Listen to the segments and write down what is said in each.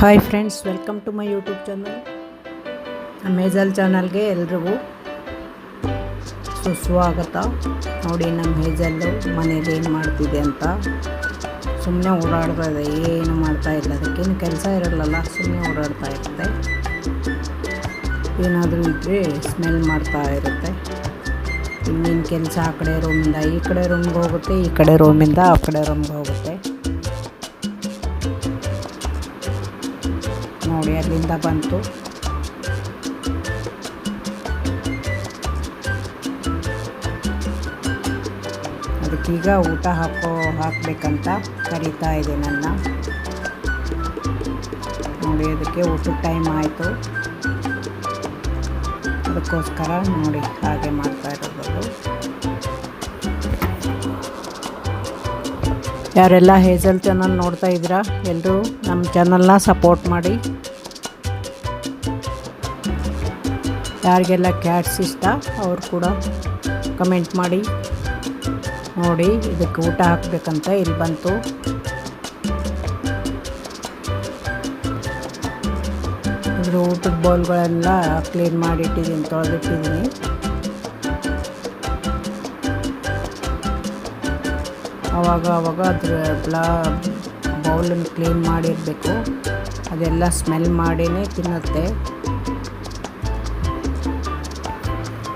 Hi friends, welcome to my YouTube channel. ನಮ್ಮ Hazel ಚಾನಲ್ಗೆ ಎಲ್ರಿಗೂ ಸುಸ್ವಾಗತ. ನೋಡಿ, ನಮ್ಮ ಹೇಜಲ್ಲು ಮನೇಲಿ ಏನು ಮಾಡ್ತಿದೆ ಅಂತ. ಸುಮ್ಮನೆ ಓಡಾಡ್ತಾ ಇದೆ, ಏನು ಮಾಡ್ತಾ ಇಲ್ಲ. ಅದಕ್ಕೇನು ಕೆಲಸ ಇರಲ್ಲ, ಸುಮ್ಮನೆ ಓಡಾಡ್ತಾ ಇರುತ್ತೆ. ಏನಾದರೂ ಇದ್ದರೆ ಸ್ಮೆಲ್ ಮಾಡ್ತಾ ಇರುತ್ತೆ. ಇನ್ನೇನು ಕೆಲಸ ಆ ಕಡೆ ರೂಮಿಂದ ಈ ಕಡೆ ರೂಮ್ಗೆ ಹೋಗುತ್ತೆ, ಈ ಕಡೆ ರೂಮಿಂದ ಆ ಕಡೆ ರೂಮ್ಗೆ ಹೋಗುತ್ತೆ. ನೋಡಿ, ಅಲ್ಲಿಂದ ಬಂತು. ಅದಕ್ಕೀಗ ಊಟ ಹಾಕಬೇಕಂತ ಕರೀತಾ ಇದೆ ನನ್ನ. ನೋಡಿ, ಅದಕ್ಕೆ ಊಟದ ಟೈಮ್ ಆಯಿತು. ಅದಕ್ಕೋಸ್ಕರ ನೋಡಿ ಹಾಗೆ ಮಾಡ್ತಾ ಇರೋದು. ಯಾರೆಲ್ಲ ಹೇಜಲ್ ಚಾನಲ್ ನೋಡ್ತಾ ಇದ್ದೀರಾ, ಎಲ್ಲರೂ ನಮ್ಮ ಚಾನಲ್ನ ಸಪೋರ್ಟ್ ಮಾಡಿ. ಯಾರಿಗೆಲ್ಲ ಕ್ಯಾಟ್ಸ್ ಇಷ್ಟ ಅವರು ಕೂಡ ಕಮೆಂಟ್ ಮಾಡಿ. ನೋಡಿ, ಇದಕ್ಕೆ ಊಟ ಹಾಕಬೇಕಂತ ಇಲ್ಲಿ ಬಂತು. ಅದ್ರ ಊಟದ ಬೌಲ್ಗಳೆಲ್ಲ ಕ್ಲೀನ್ ಮಾಡಿಟ್ಟಿದ್ದೀನಿ, ತೊಳೆದಿಟ್ಟಿದ್ದೀನಿ. ಆವಾಗ ಅದ್ರ ಬೌಲನ್ನು ಕ್ಲೀನ್ ಮಾಡಿರಬೇಕು. ಅದೆಲ್ಲ ಸ್ಮೆಲ್ ಮಾಡಿನೇ ತಿನ್ನುತ್ತೆ.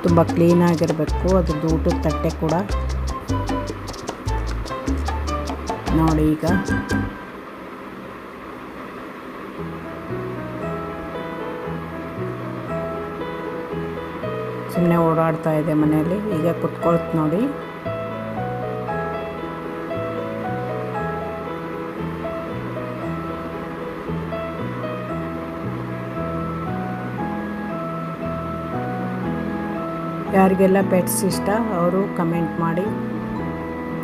ತುಂಬ ಕ್ಲೀನಾಗಿರಬೇಕು ಅದ್ರದ್ದು ಊಟದ ತಟ್ಟೆ ಕೂಡ. ನೋಡಿ, ಈಗ ಸುಮ್ಮನೆ ಓಡಾಡ್ತಾ ಇದೆ ಮನೆಯಲ್ಲಿ. ಈಗ ಕುತ್ಕೊಳ್ತು ನೋಡಿ. ಯಾರಿಗೆಲ್ಲ ಪೆಟ್ಸ್ ಇಷ್ಟ ಅವರು ಕಮೆಂಟ್ ಮಾಡಿ.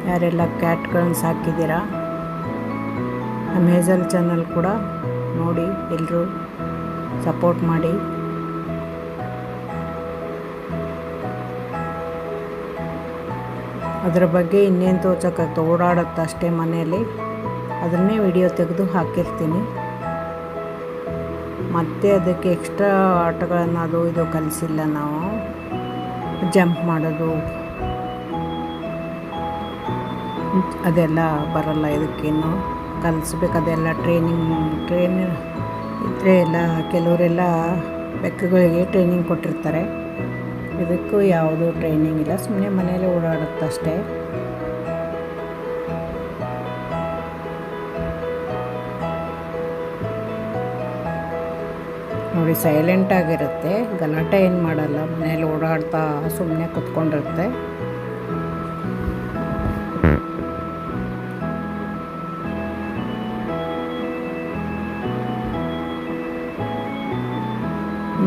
ಯಾರೆಲ್ಲ ಕ್ಯಾಟ್ಗಳನ್ನ ಸಾಕಿದ್ದೀರಾ, ನಮ್ಮ ಹೇಜಲ್ ಚಾನಲ್ ಕೂಡ ನೋಡಿ, ಎಲ್ಲರೂ ಸಪೋರ್ಟ್ ಮಾಡಿ. ಅದರ ಬಗ್ಗೆ ಇನ್ನೇನು ತೋರ್ಸೋಕ್ಕಾಗ್ತದೆ, ಓಡಾಡುತ್ತೆ ಅಷ್ಟೇ ಮನೆಯಲ್ಲಿ. ಅದನ್ನೇ ವಿಡಿಯೋ ತೆಗೆದು ಹಾಕಿರ್ತೀನಿ. ಮತ್ತು ಅದಕ್ಕೆ ಎಕ್ಸ್ಟ್ರಾ ಆಟಗಳನ್ನು ಅದು ಇದು ಕಲಿಸಿಲ್ಲ ನಾವು. ಜಂಪ್ ಮಾಡೋದು ಅದೆಲ್ಲ ಬರಲ್ಲ, ಇದಕ್ಕೇನು ಕಲಿಸ್ಬೇಕು. ಅದೆಲ್ಲ ಟ್ರೈನ್ ಇದ್ದರೆ ಎಲ್ಲ ಕೆಲವರೆಲ್ಲ ಬೆಕ್ಕುಗಳಿಗೆ ಟ್ರೈನಿಂಗ್ ಕೊಟ್ಟಿರ್ತಾರೆ. ಇದಕ್ಕೂ ಯಾವುದೂ ಟ್ರೈನಿಂಗ್ ಇಲ್ಲ, ಸುಮ್ಮನೆ ಮನೇಲಿ ಓಡಾಡುತ್ತಷ್ಟೇ. ನೋಡಿ, ಸೈಲೆಂಟಾಗಿರುತ್ತೆ, ಗಲಾಟೆ ಏನು ಮಾಡಲ್ಲ. ಮನೇಲಿ ಓಡಾಡ್ತಾ ಸುಮ್ಮನೆ ಕುತ್ಕೊಂಡಿರುತ್ತೆ.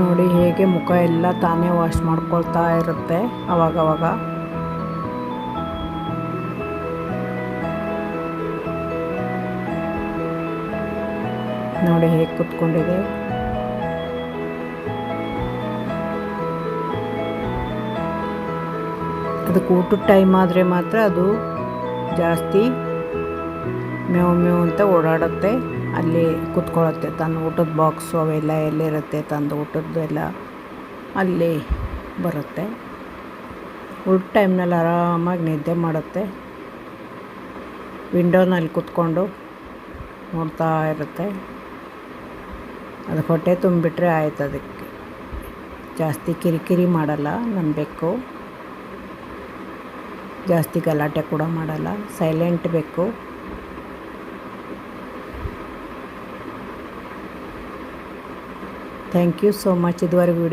ನೋಡಿ, ಹೇಗೆ ಮುಖ ಎಲ್ಲ ತಾನೇ ವಾಶ್ ಮಾಡ್ಕೊಳ್ತಾ ಇರುತ್ತೆ ಅವಾಗವಾಗ. ನೋಡಿ ಹೇಗೆ ಕುತ್ಕೊಂಡಿದೆ. ಅದಕ್ಕೆ ಊಟದ ಟೈಮ್ ಆದರೆ ಮಾತ್ರ ಅದು ಜಾಸ್ತಿ ಮೇವು ಮೇವು ಅಂತ ಓಡಾಡುತ್ತೆ. ಅಲ್ಲಿ ಕುತ್ಕೊಳ್ಳುತ್ತೆ. ತನ್ನ ಊಟದ ಬಾಕ್ಸು ಅವೆಲ್ಲ ಎಲ್ಲಿರುತ್ತೆ, ತಂದು ಊಟದ್ದೆಲ್ಲ ಅಲ್ಲಿ ಬರುತ್ತೆ. ಊಟ ಟೈಮ್ನಲ್ಲಿ ಆರಾಮಾಗಿ ನಿದ್ದೆ ಮಾಡುತ್ತೆ. ವಿಂಡೋನಲ್ಲಿ ಕುತ್ಕೊಂಡು ನೋಡ್ತಾ ಇರುತ್ತೆ. ಅದಕ್ಕೆ ಹೊಟ್ಟೆ ತುಂಬಿಬಿಟ್ರೆ ಆಯ್ತು. ಅದಕ್ಕೆ ಜಾಸ್ತಿ ಕಿರಿಕಿರಿ ಮಾಡಲ್ಲ ನನ್ನ ಬೆಕ್ಕು. ಜಾಸ್ತಿ ಗಲಾಟೆ ಕೂಡ ಮಾಡಲ್ಲ, ಸೈಲೆಂಟ್ ಬೇಕು. Thank you so much. ಇದುವರೆಗೂ